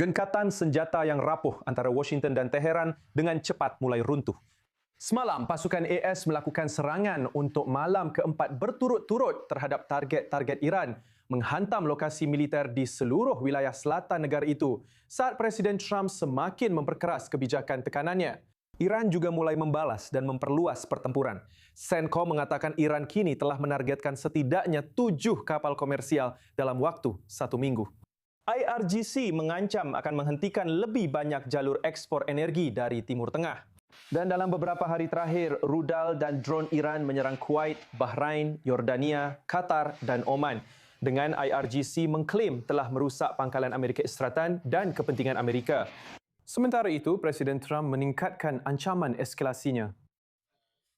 Genkatan senjata yang rapuh antara Washington dan Teheran dengan cepat mulai runtuh. Semalam, pasukan AS melakukan serangan untuk malam keempat berturut-turut terhadap target-target Iran, menghantam lokasi militer di seluruh wilayah selatan negara itu saat Presiden Trump semakin memperkeras kebijakan tekanannya. Iran juga mulai membalas dan memperluas pertempuran. CENTCOM mengatakan Iran kini telah menargetkan setidaknya 7 kapal komersial dalam waktu 1 minggu. IRGC mengancam akan menghentikan lebih banyak jalur ekspor energi dari Timur Tengah. Dan dalam beberapa hari terakhir, rudal dan drone Iran menyerang Kuwait, Bahrain, Yordania, Qatar dan Oman. Dengan IRGC mengklaim telah merusak pangkalan Amerika Syarikat dan kepentingan Amerika. Sementara itu, Presiden Trump meningkatkan ancaman eskalasinya.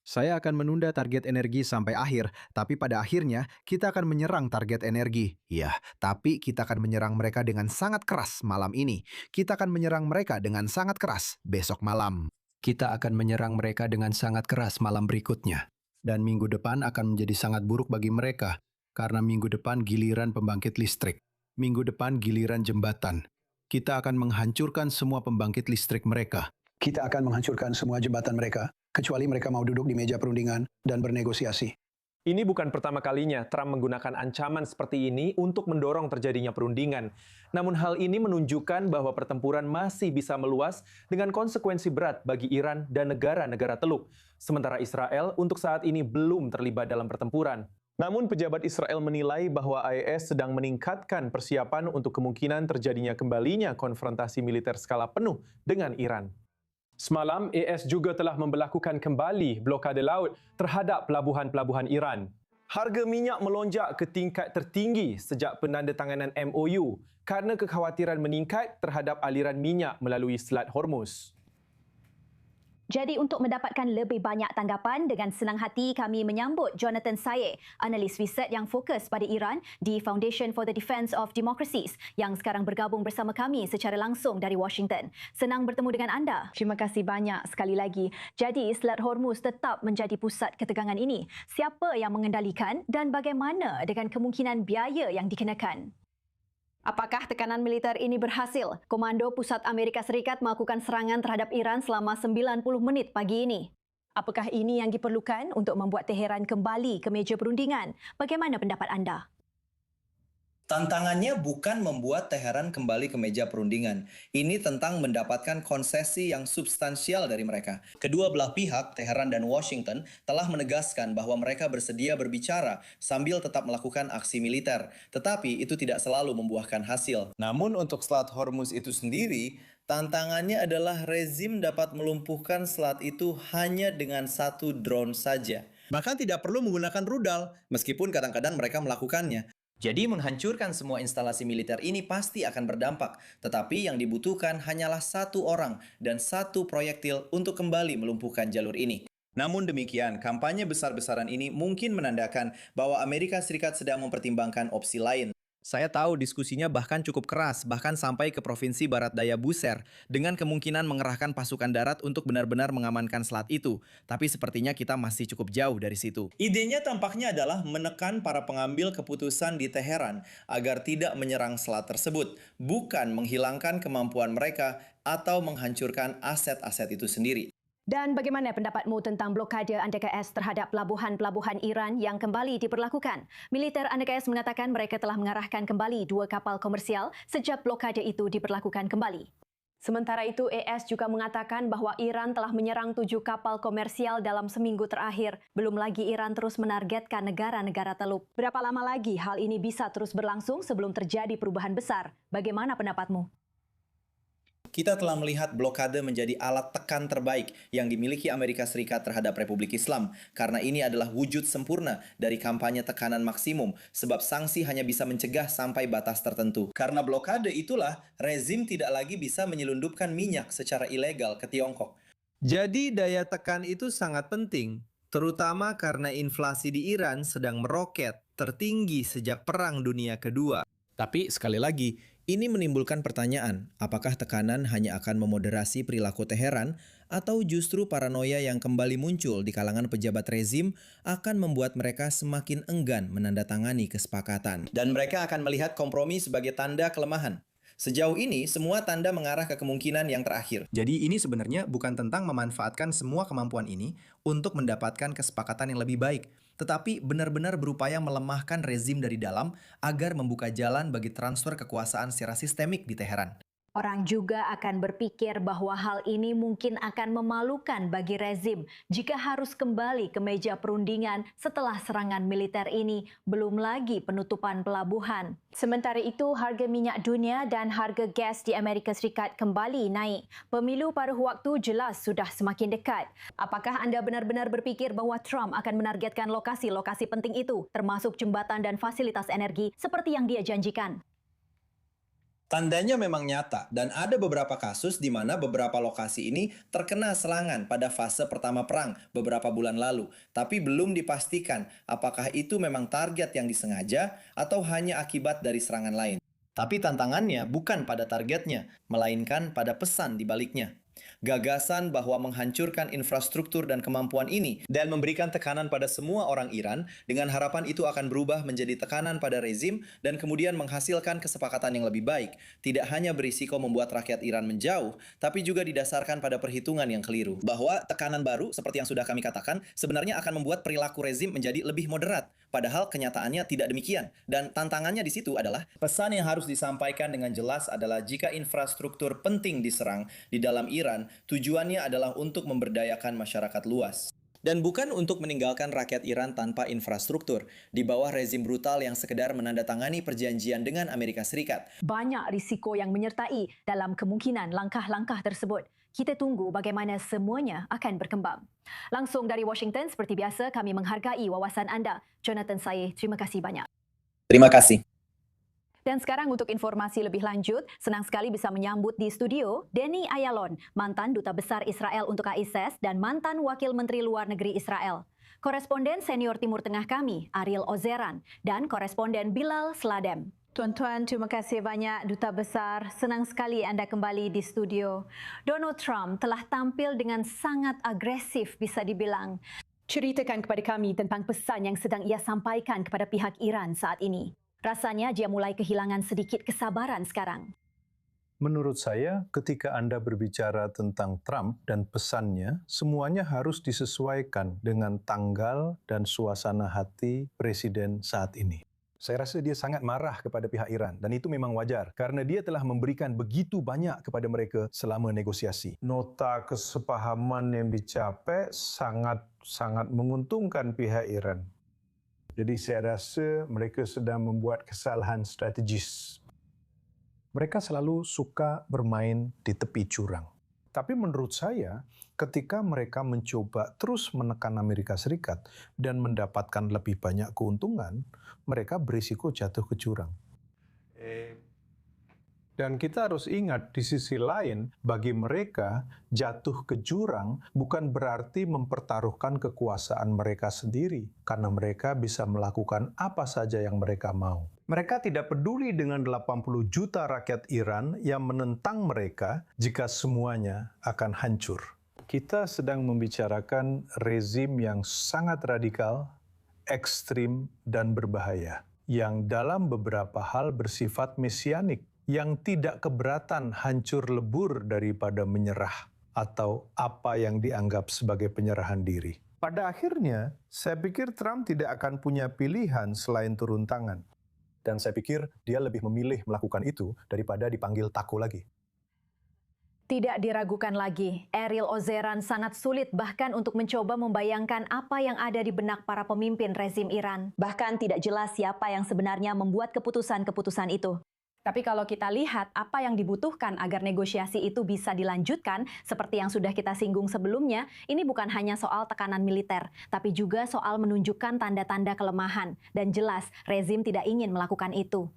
Saya akan menunda target energi sampai akhir, tapi pada akhirnya kita akan menyerang target energi. Ya, tapi kita akan menyerang mereka dengan sangat keras malam ini. Kita akan menyerang mereka dengan sangat keras besok malam. Kita akan menyerang mereka dengan sangat keras malam berikutnya. Dan minggu depan akan menjadi sangat buruk bagi mereka, karena minggu depan giliran pembangkit listrik. Minggu depan giliran jembatan. Kita akan menghancurkan semua pembangkit listrik mereka. Kita akan menghancurkan semua jembatan mereka, kecuali mereka mau duduk di meja perundingan dan bernegosiasi. Ini bukan pertama kalinya Trump menggunakan ancaman seperti ini untuk mendorong terjadinya perundingan. Namun hal ini menunjukkan bahwa pertempuran masih bisa meluas dengan konsekuensi berat bagi Iran dan negara-negara Teluk. Sementara Israel untuk saat ini belum terlibat dalam pertempuran. Namun pejabat Israel menilai bahwa IS sedang meningkatkan persiapan untuk kemungkinan terjadinya kembalinya konfrontasi militer skala penuh dengan Iran. Semalam, AS juga telah memberlakukan kembali blokade laut terhadap pelabuhan-pelabuhan Iran. Harga minyak melonjak ke tingkat tertinggi sejak penandatanganan MOU kerana kekhawatiran meningkat terhadap aliran minyak melalui Selat Hormuz. Jadi untuk mendapatkan lebih banyak tanggapan, dengan senang hati kami menyambut Jonathan Saye, analis riset yang fokus pada Iran di Foundation for the Defence of Democracies yang sekarang bergabung bersama kami secara langsung dari Washington. Senang bertemu dengan anda. Terima kasih banyak sekali lagi. Jadi Selat Hormuz tetap menjadi pusat ketegangan ini. Siapa yang mengendalikan dan bagaimana dengan kemungkinan biaya yang dikenakan? Apakah tekanan militer ini berhasil? Komando Pusat Amerika Serikat melakukan serangan terhadap Iran selama 90 menit pagi ini. Apakah ini yang diperlukan untuk membuat Teheran kembali ke meja perundingan? Bagaimana pendapat anda? Tantangannya bukan membuat Teheran kembali ke meja perundingan. Ini tentang mendapatkan konsesi yang substansial dari mereka. Kedua belah pihak, Teheran dan Washington, telah menegaskan bahwa mereka bersedia berbicara sambil tetap melakukan aksi militer. Tetapi itu tidak selalu membuahkan hasil. Namun untuk Selat Hormuz itu sendiri, tantangannya adalah rezim dapat melumpuhkan selat itu hanya dengan 1 drone saja. Bahkan tidak perlu menggunakan rudal, meskipun kadang-kadang mereka melakukannya. Jadi menghancurkan semua instalasi militer ini pasti akan berdampak. Tetapi yang dibutuhkan hanyalah 1 orang dan 1 proyektil untuk kembali melumpuhkan jalur ini. Namun demikian, kampanye besar-besaran ini mungkin menandakan bahwa Amerika Serikat sedang mempertimbangkan opsi lain. Saya tahu diskusinya bahkan cukup keras, bahkan sampai ke provinsi Barat Daya Bushehr, dengan kemungkinan mengerahkan pasukan darat untuk benar-benar mengamankan selat itu. Tapi sepertinya kita masih cukup jauh dari situ. Idenya tampaknya adalah menekan para pengambil keputusan di Teheran agar tidak menyerang selat tersebut, bukan menghilangkan kemampuan mereka atau menghancurkan aset-aset itu sendiri. Dan bagaimana pendapatmu tentang blokade AS terhadap pelabuhan-pelabuhan Iran yang kembali diperlakukan? Militer AS mengatakan mereka telah mengarahkan kembali 2 kapal komersial sejak blokade itu diperlakukan kembali. Sementara itu, AS juga mengatakan bahawa Iran telah menyerang 7 kapal komersial dalam seminggu terakhir. Belum lagi Iran terus menargetkan negara-negara Teluk. Berapa lama lagi hal ini bisa terus berlangsung sebelum terjadi perubahan besar? Bagaimana pendapatmu? Kita telah melihat blokade menjadi alat tekan terbaik yang dimiliki Amerika Serikat terhadap Republik Islam, karena ini adalah wujud sempurna dari kampanye tekanan maksimum, sebab sanksi hanya bisa mencegah sampai batas tertentu. Karena blokade itulah, rezim tidak lagi bisa menyelundupkan minyak secara ilegal ke Tiongkok. Jadi daya tekan itu sangat penting, terutama karena inflasi di Iran sedang meroket tertinggi sejak Perang Dunia Kedua. Tapi sekali lagi, ini menimbulkan pertanyaan, apakah tekanan hanya akan memoderasi perilaku Teheran atau justru paranoia yang kembali muncul di kalangan pejabat rezim akan membuat mereka semakin enggan menandatangani kesepakatan. Dan mereka akan melihat kompromi sebagai tanda kelemahan. Sejauh ini, semua tanda mengarah ke kemungkinan yang terakhir. Jadi ini sebenarnya bukan tentang memanfaatkan semua kemampuan ini untuk mendapatkan kesepakatan yang lebih baik, tetapi benar-benar berupaya melemahkan rezim dari dalam agar membuka jalan bagi transfer kekuasaan secara sistemik di Teheran. Orang juga akan berpikir bahwa hal ini mungkin akan memalukan bagi rezim jika harus kembali ke meja perundingan setelah serangan militer ini, belum lagi penutupan pelabuhan. Sementara itu, harga minyak dunia dan harga gas di Amerika Serikat kembali naik. Pemilu paruh waktu jelas sudah semakin dekat. Apakah anda benar-benar berpikir bahwa Trump akan menargetkan lokasi-lokasi penting itu, termasuk jembatan dan fasilitas energi seperti yang dia janjikan? Tandanya memang nyata dan ada beberapa kasus di mana beberapa lokasi ini terkena serangan pada fase pertama perang beberapa bulan lalu, tapi belum dipastikan apakah itu memang target yang disengaja atau hanya akibat dari serangan lain. Tapi tantangannya bukan pada targetnya, melainkan pada pesan di baliknya. Gagasan bahwa menghancurkan infrastruktur dan kemampuan ini dan memberikan tekanan pada semua orang Iran dengan harapan itu akan berubah menjadi tekanan pada rezim dan kemudian menghasilkan kesepakatan yang lebih baik. Tidak hanya berisiko membuat rakyat Iran menjauh, tapi juga didasarkan pada perhitungan yang keliru. Bahwa tekanan baru seperti yang sudah kami katakan sebenarnya akan membuat perilaku rezim menjadi lebih moderat. Padahal kenyataannya tidak demikian. Dan tantangannya di situ adalah pesan yang harus disampaikan dengan jelas adalah jika infrastruktur penting diserang di dalam Iran, tujuannya adalah untuk memberdayakan masyarakat luas. Dan bukan untuk meninggalkan rakyat Iran tanpa infrastruktur di bawah rezim brutal yang sekedar menandatangani perjanjian dengan Amerika Serikat. Banyak risiko yang menyertai dalam kemungkinan langkah-langkah tersebut. Kita tunggu bagaimana semuanya akan berkembang. Langsung dari Washington, seperti biasa, kami menghargai wawasan anda. Jonathan Saye, terima kasih banyak. Terima kasih. Dan sekarang untuk informasi lebih lanjut, senang sekali bisa menyambut di studio Denny Ayalon, mantan Duta Besar Israel untuk AISES dan mantan Wakil Menteri Luar Negeri Israel. Koresponden senior Timur Tengah kami, Ariel Ozeran, dan koresponden Bilal Sladem. Tuan-tuan, terima kasih banyak Duta Besar. Senang sekali anda kembali di studio. Donald Trump telah tampil dengan sangat agresif bisa dibilang. Ceritakan kepada kami tentang pesan yang sedang ia sampaikan kepada pihak Iran saat ini. Rasanya dia mulai kehilangan sedikit kesabaran sekarang. Menurut saya, ketika Anda berbicara tentang Trump dan pesannya, semuanya harus disesuaikan dengan tanggal dan suasana hati Presiden saat ini. Saya rasa dia sangat marah kepada pihak Iran dan itu memang wajar karena dia telah memberikan begitu banyak kepada mereka selama negosiasi. Nota kesepahaman yang dicapai sangat menguntungkan pihak Iran. Jadi saya rasa mereka sedang membuat kesalahan strategis. Mereka selalu suka bermain di tepi jurang. Tapi menurut saya, ketika mereka mencoba terus menekan Amerika Serikat dan mendapatkan lebih banyak keuntungan, mereka berisiko jatuh ke jurang. Dan kita harus ingat di sisi lain, bagi mereka jatuh ke jurang bukan berarti mempertaruhkan kekuasaan mereka sendiri, karena mereka bisa melakukan apa saja yang mereka mau. Mereka tidak peduli dengan 80 juta rakyat Iran yang menentang mereka jika semuanya akan hancur. Kita sedang membicarakan rezim yang sangat radikal, ekstrim, dan berbahaya, yang dalam beberapa hal bersifat mesianik, yang tidak keberatan hancur lebur daripada menyerah atau apa yang dianggap sebagai penyerahan diri. Pada akhirnya, saya pikir Trump tidak akan punya pilihan selain turun tangan. Dan saya pikir dia lebih memilih melakukan itu daripada dipanggil tako lagi. Tidak diragukan lagi, Ariel Ozeran sangat sulit bahkan untuk mencoba membayangkan apa yang ada di benak para pemimpin rezim Iran. Bahkan tidak jelas siapa yang sebenarnya membuat keputusan-keputusan itu. Tapi kalau kita lihat apa yang dibutuhkan agar negosiasi itu bisa dilanjutkan, seperti yang sudah kita singgung sebelumnya, ini bukan hanya soal tekanan militer, tapi juga soal menunjukkan tanda-tanda kelemahan. Dan jelas, rezim tidak ingin melakukan itu.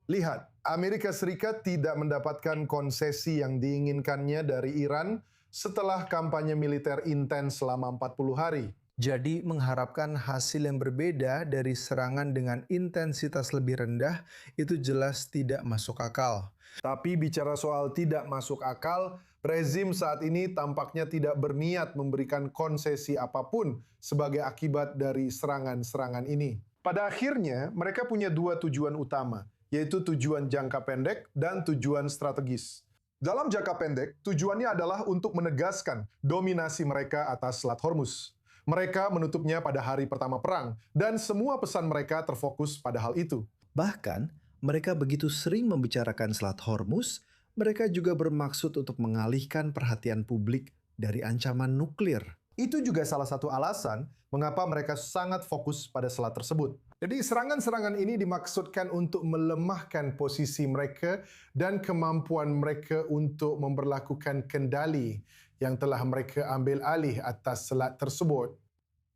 Lihat, Amerika Serikat tidak mendapatkan konsesi yang diinginkannya dari Iran setelah kampanye militer intens selama 40 hari. Jadi mengharapkan hasil yang berbeda dari serangan dengan intensitas lebih rendah itu jelas tidak masuk akal. Tapi bicara soal tidak masuk akal, rezim saat ini tampaknya tidak berniat memberikan konsesi apapun sebagai akibat dari serangan-serangan ini. Pada akhirnya, mereka punya dua tujuan utama. yaitu tujuan jangka pendek dan tujuan strategis. Dalam jangka pendek, tujuannya adalah untuk menegaskan dominasi mereka atas Selat Hormuz. Mereka menutupnya pada hari pertama perang, dan semua pesan mereka terfokus pada hal itu. Bahkan, mereka begitu sering membicarakan Selat Hormuz, mereka juga bermaksud untuk mengalihkan perhatian publik dari ancaman nuklir. Itu juga salah satu alasan mengapa mereka sangat fokus pada selat tersebut. Jadi serangan-serangan ini dimaksudkan untuk melemahkan posisi mereka dan kemampuan mereka untuk memberlakukan kendali yang telah mereka ambil alih atas selat tersebut.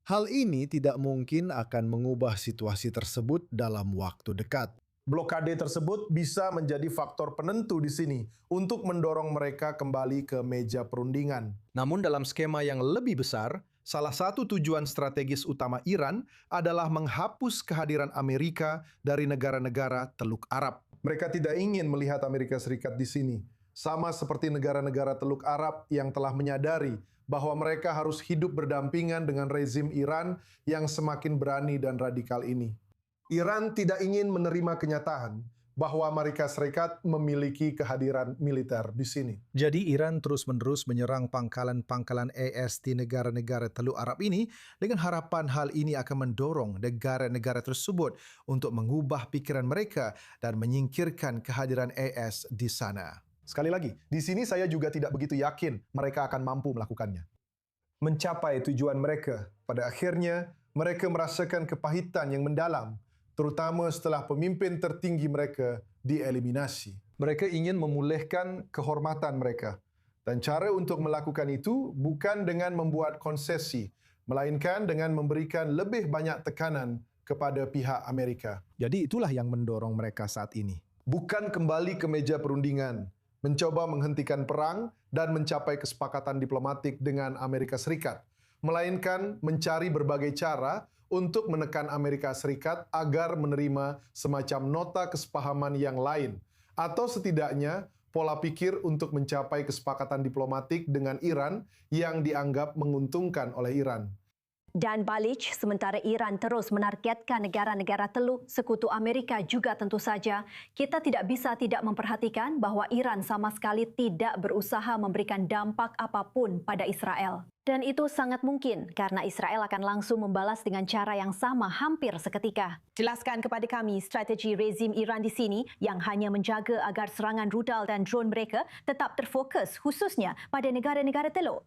Hal ini tidak mungkin akan mengubah situasi tersebut dalam waktu dekat. Blokade tersebut bisa menjadi faktor penentu di sini untuk mendorong mereka kembali ke meja perundingan. Namun dalam skema yang lebih besar, salah satu tujuan strategis utama Iran adalah menghapus kehadiran Amerika dari negara-negara Teluk Arab. Mereka tidak ingin melihat Amerika Serikat di sini. Sama seperti negara-negara Teluk Arab yang telah menyadari bahwa mereka harus hidup berdampingan dengan rezim Iran yang semakin berani dan radikal ini. Iran tidak ingin menerima kenyataan bahwa Amerika Serikat memiliki kehadiran militer di sini. Jadi Iran terus-menerus menyerang pangkalan-pangkalan AS di negara-negara Teluk Arab ini dengan harapan hal ini akan mendorong negara-negara tersebut untuk mengubah pikiran mereka dan menyingkirkan kehadiran AS di sana. Sekali lagi, di sini saya juga tidak begitu yakin mereka akan mampu melakukannya. Mencapai tujuan mereka, pada akhirnya mereka merasakan kepahitan yang mendalam, terutama setelah pemimpin tertinggi mereka dieliminasi. Mereka ingin memulihkan kehormatan mereka. Dan cara untuk melakukan itu bukan dengan membuat konsesi, melainkan dengan memberikan lebih banyak tekanan kepada pihak Amerika. Jadi itulah yang mendorong mereka saat ini. Bukan kembali ke meja perundingan, mencoba menghentikan perang dan mencapai kesepakatan diplomatik dengan Amerika Serikat, melainkan mencari berbagai cara untuk menekan Amerika Serikat agar menerima semacam nota kesepahaman yang lain, atau setidaknya pola pikir untuk mencapai kesepakatan diplomatik dengan Iran yang dianggap menguntungkan oleh Iran. Dan balik, sementara Iran terus menargetkan negara-negara Teluk Sekutu Amerika juga tentu saja, kita tidak bisa tidak memperhatikan bahawa Iran sama sekali tidak berusaha memberikan dampak apapun pada Israel. Dan itu sangat mungkin karena Israel akan langsung membalas dengan cara yang sama hampir seketika. Jelaskan kepada kami strategi rezim Iran di sini yang hanya menjaga agar serangan rudal dan drone mereka tetap terfokus khususnya pada negara-negara Teluk.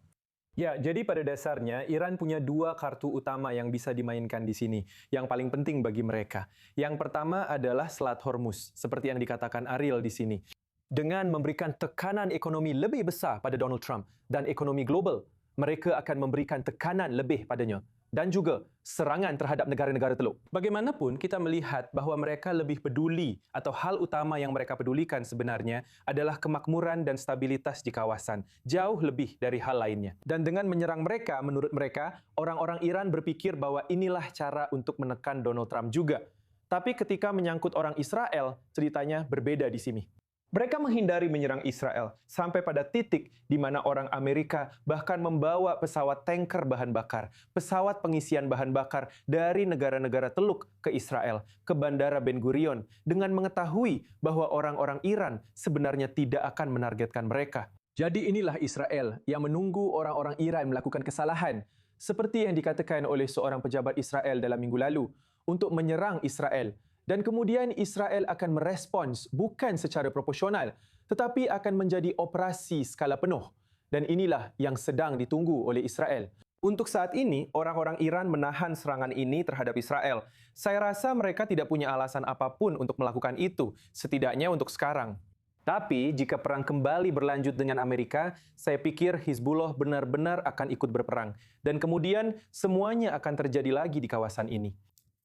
Ya, jadi pada dasarnya Iran punya dua kartu utama yang bisa dimainkan di sini, yang paling penting bagi mereka. Yang pertama adalah Selat Hormuz, seperti yang dikatakan Ariel di sini. Dengan memberikan tekanan ekonomi lebih besar pada Donald Trump dan ekonomi global, mereka akan memberikan tekanan lebih padanya. Dan juga serangan terhadap negara-negara Teluk. Bagaimanapun, kita melihat bahawa mereka lebih peduli atau hal utama yang mereka pedulikan sebenarnya adalah kemakmuran dan stabilitas di kawasan, jauh lebih dari hal lainnya. Dan dengan menyerang mereka, menurut mereka, orang-orang Iran berpikir bahawa inilah cara untuk menekan Donald Trump juga. Tapi ketika menyangkut orang Israel, ceritanya berbeda di sini. Mereka menghindari menyerang Israel sampai pada titik di mana orang Amerika bahkan membawa pesawat tanker bahan bakar, pesawat pengisian bahan bakar dari negara-negara Teluk ke Israel, ke Bandara Ben Gurion, dengan mengetahui bahwa orang-orang Iran sebenarnya tidak akan menargetkan mereka. Jadi inilah Israel yang menunggu orang-orang Iran melakukan kesalahan, seperti yang dikatakan oleh seorang pejabat Israel dalam minggu lalu, untuk menyerang Israel. Dan kemudian Israel akan merespons bukan secara proporsional, tetapi akan menjadi operasi skala penuh. Dan inilah yang sedang ditunggu oleh Israel. Untuk saat ini, orang-orang Iran menahan serangan ini terhadap Israel. Saya rasa mereka tidak punya alasan apapun untuk melakukan itu, setidaknya untuk sekarang. Tapi jika perang kembali berlanjut dengan Amerika, saya pikir Hizbullah benar-benar akan ikut berperang. Dan kemudian semuanya akan terjadi lagi di kawasan ini.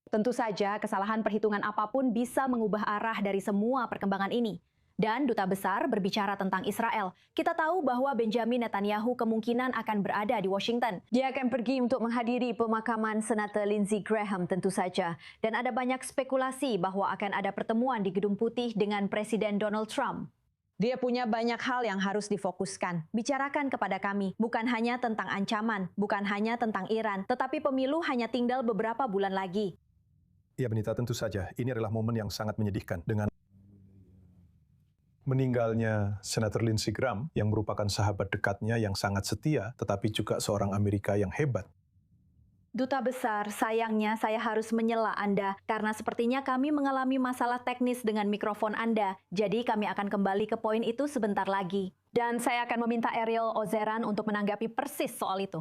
Tentu saja kesalahan perhitungan apapun bisa mengubah arah dari semua perkembangan ini. Dan Duta Besar berbicara tentang Israel. Kita tahu bahwa Benjamin Netanyahu kemungkinan akan berada di Washington. Dia akan pergi untuk menghadiri pemakaman Senator Lindsey Graham tentu saja. Dan ada banyak spekulasi bahwa akan ada pertemuan di Gedung Putih dengan Presiden Donald Trump. Dia punya banyak hal yang harus difokuskan. Bicarakan kepada kami, bukan hanya tentang ancaman, bukan hanya tentang Iran, tetapi pemilu hanya tinggal beberapa bulan lagi. Ya Benita, tentu saja ini adalah momen yang sangat menyedihkan. Dengan Meninggalnya Senator Lindsey Graham yang merupakan sahabat dekatnya yang sangat setia, tetapi juga seorang Amerika yang hebat. Duta Besar, sayangnya saya harus menyela Anda karena sepertinya kami mengalami masalah teknis dengan mikrofon Anda. Jadi kami akan kembali ke poin itu sebentar lagi. Dan saya akan meminta Ariel Ozeran untuk menanggapi persis soal itu.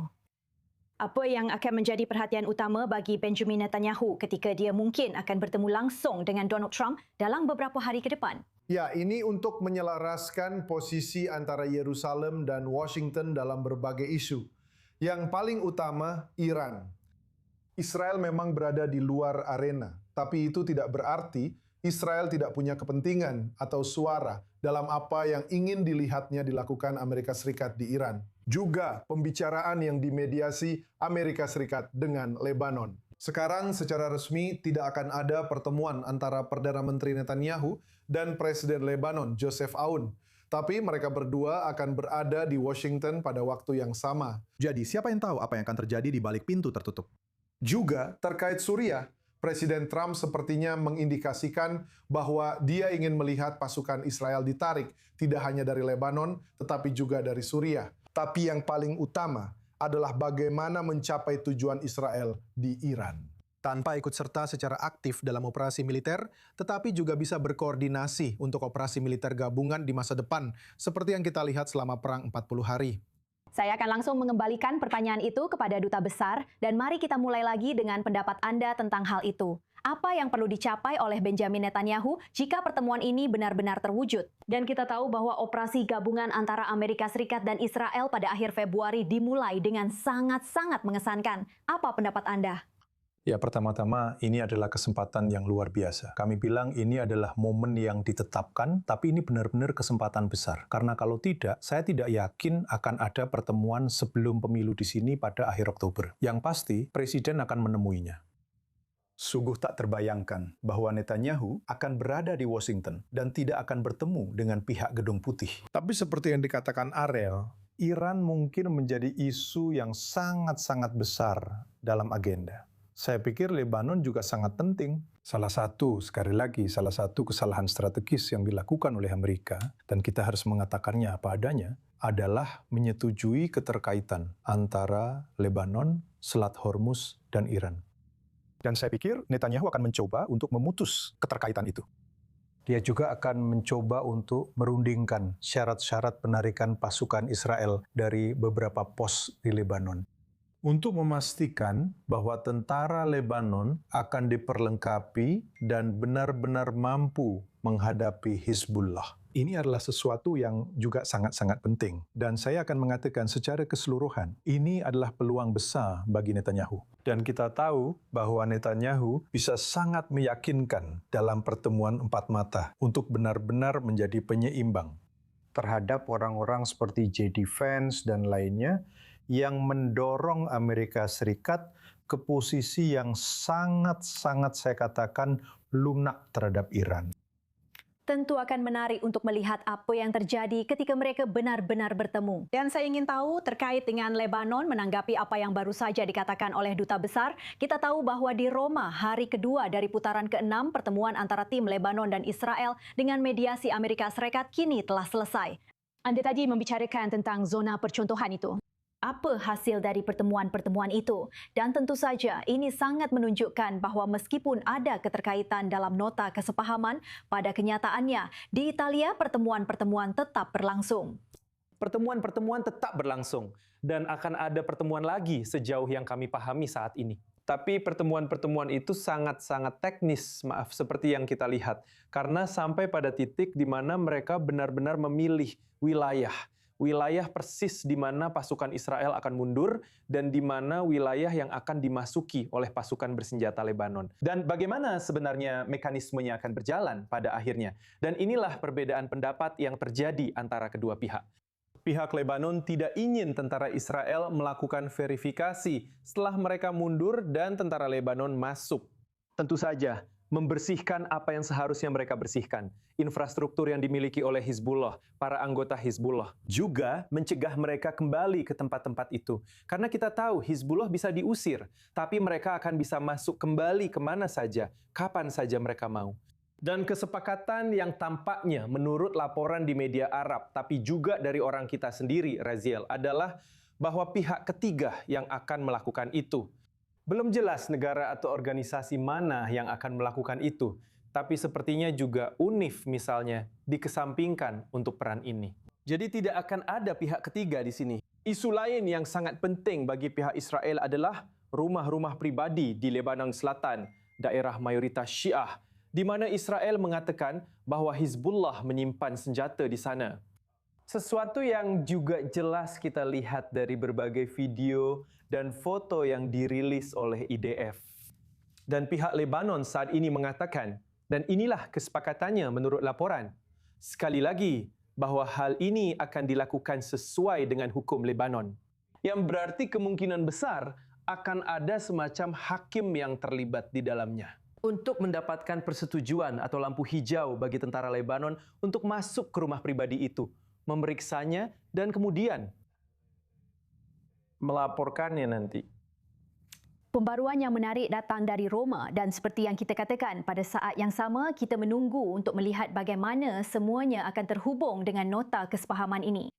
Apa yang akan menjadi perhatian utama bagi Benjamin Netanyahu ketika dia mungkin akan bertemu langsung dengan Donald Trump dalam beberapa hari ke depan? Ya, ini untuk menyelaraskan posisi antara Yerusalem dan Washington dalam berbagai isu. Yang paling utama, Iran. Israel memang berada di luar arena, tapi itu tidak berarti Israel tidak punya kepentingan atau suara dalam apa yang ingin dilihatnya dilakukan Amerika Serikat di Iran. Juga pembicaraan yang dimediasi Amerika Serikat dengan Lebanon. Sekarang secara resmi tidak akan ada pertemuan antara Perdana Menteri Netanyahu dan Presiden Lebanon Joseph Aoun. Tapi mereka berdua akan berada di Washington pada waktu yang sama. Jadi, siapa yang tahu apa yang akan terjadi di balik pintu tertutup? Juga terkait Suriah, Presiden Trump sepertinya mengindikasikan bahwa dia ingin melihat pasukan Israel ditarik tidak hanya dari Lebanon, tetapi juga dari Suriah. Tapi yang paling utama adalah bagaimana mencapai tujuan Israel di Iran. Tanpa ikut serta secara aktif dalam operasi militer, tetapi juga bisa berkoordinasi untuk operasi militer gabungan di masa depan, seperti yang kita lihat selama Perang 40 hari. Saya akan langsung mengembalikan pertanyaan itu kepada Duta Besar, dan mari kita mulai lagi dengan pendapat Anda tentang hal itu. Apa yang perlu dicapai oleh Benjamin Netanyahu jika pertemuan ini benar-benar terwujud? Dan kita tahu bahwa operasi gabungan antara Amerika Serikat dan Israel pada akhir Februari dimulai dengan sangat-sangat mengesankan. Apa pendapat Anda? Ya, pertama-tama ini adalah kesempatan yang luar biasa. Kami bilang ini adalah momen yang ditetapkan, tapi ini benar-benar kesempatan besar. Karena kalau tidak, saya tidak yakin akan ada pertemuan sebelum pemilu di sini pada akhir Oktober. Yang pasti, Presiden akan menemuinya. Sungguh tak terbayangkan bahwa Netanyahu akan berada di Washington dan tidak akan bertemu dengan pihak Gedung Putih. Tapi seperti yang dikatakan Ariel, Iran mungkin menjadi isu yang sangat-sangat besar dalam agenda. Saya pikir Lebanon juga sangat penting. Salah satu kesalahan strategis yang dilakukan oleh Amerika, dan kita harus mengatakannya apa adanya, adalah menyetujui keterkaitan antara Lebanon, Selat Hormuz, dan Iran. Dan saya pikir Netanyahu akan mencoba untuk memutus keterkaitan itu. Dia juga akan mencoba untuk merundingkan syarat-syarat penarikan pasukan Israel dari beberapa pos di Lebanon. Untuk memastikan bahwa tentara Lebanon akan diperlengkapi dan benar-benar mampu menghadapi Hizbullah. Ini adalah sesuatu yang juga sangat-sangat penting. Dan saya akan mengatakan secara keseluruhan, ini adalah peluang besar bagi Netanyahu. Dan kita tahu bahwa Netanyahu bisa sangat meyakinkan dalam pertemuan empat mata untuk benar-benar menjadi penyeimbang terhadap orang-orang seperti J.D. Vance dan lainnya yang mendorong Amerika Serikat ke posisi yang sangat-sangat saya katakan lunak terhadap Iran. Tentu akan menarik untuk melihat apa yang terjadi ketika mereka benar-benar bertemu. Dan saya ingin tahu terkait dengan Lebanon, menanggapi apa yang baru saja dikatakan oleh Duta Besar, kita tahu bahwa di Roma, hari kedua dari putaran ke-6 pertemuan antara tim Lebanon dan Israel dengan mediasi Amerika Serikat kini telah selesai. Anda tadi membicarakan tentang zona percontohan itu. Apa hasil dari pertemuan-pertemuan itu? Dan tentu saja ini sangat menunjukkan bahawa meskipun ada keterkaitan dalam nota kesepahaman, pada kenyataannya di Italia pertemuan-pertemuan tetap berlangsung. Pertemuan-pertemuan tetap berlangsung dan akan ada pertemuan lagi sejauh yang kami pahami saat ini. Tapi pertemuan-pertemuan itu sangat-sangat teknis, seperti yang kita lihat. Karena sampai pada titik di mana mereka benar-benar memilih wilayah persis di mana pasukan Israel akan mundur dan di mana wilayah yang akan dimasuki oleh pasukan bersenjata Lebanon. Dan bagaimana sebenarnya mekanismenya akan berjalan pada akhirnya. Dan inilah perbedaan pendapat yang terjadi antara kedua pihak. Pihak Lebanon tidak ingin tentara Israel melakukan verifikasi setelah mereka mundur dan tentara Lebanon masuk. Tentu saja, membersihkan apa yang seharusnya mereka bersihkan. Infrastruktur yang dimiliki oleh Hizbullah, para anggota Hizbullah. Juga mencegah mereka kembali ke tempat-tempat itu. Karena kita tahu Hizbullah bisa diusir, tapi mereka akan bisa masuk kembali kemana saja, kapan saja mereka mau. Dan kesepakatan yang tampaknya menurut laporan di media Arab tapi juga dari orang kita sendiri, Raziel, adalah bahwa pihak ketiga yang akan melakukan itu. Belum jelas negara atau organisasi mana yang akan melakukan itu, tapi sepertinya juga UNIF misalnya dikesampingkan untuk peran ini. Jadi tidak akan ada pihak ketiga di sini. Isu lain yang sangat penting bagi pihak Israel adalah rumah-rumah pribadi di Lebanon Selatan, daerah mayoritas Syiah, di mana Israel mengatakan bahawa Hizbullah menyimpan senjata di sana. Sesuatu yang juga jelas kita lihat dari berbagai video dan foto yang dirilis oleh IDF. Dan pihak Lebanon saat ini mengatakan, dan inilah kesepakatannya menurut laporan, sekali lagi, bahawa hal ini akan dilakukan sesuai dengan hukum Lebanon. Yang berarti kemungkinan besar akan ada semacam hakim yang terlibat di dalamnya. Untuk mendapatkan persetujuan atau lampu hijau bagi tentara Lebanon untuk masuk ke rumah pribadi itu, memeriksanya dan kemudian melaporkannya nanti. Pembaruan yang menarik datang dari Roma dan seperti yang kita katakan, pada saat yang sama kita menunggu untuk melihat bagaimana semuanya akan terhubung dengan nota kesepahaman ini.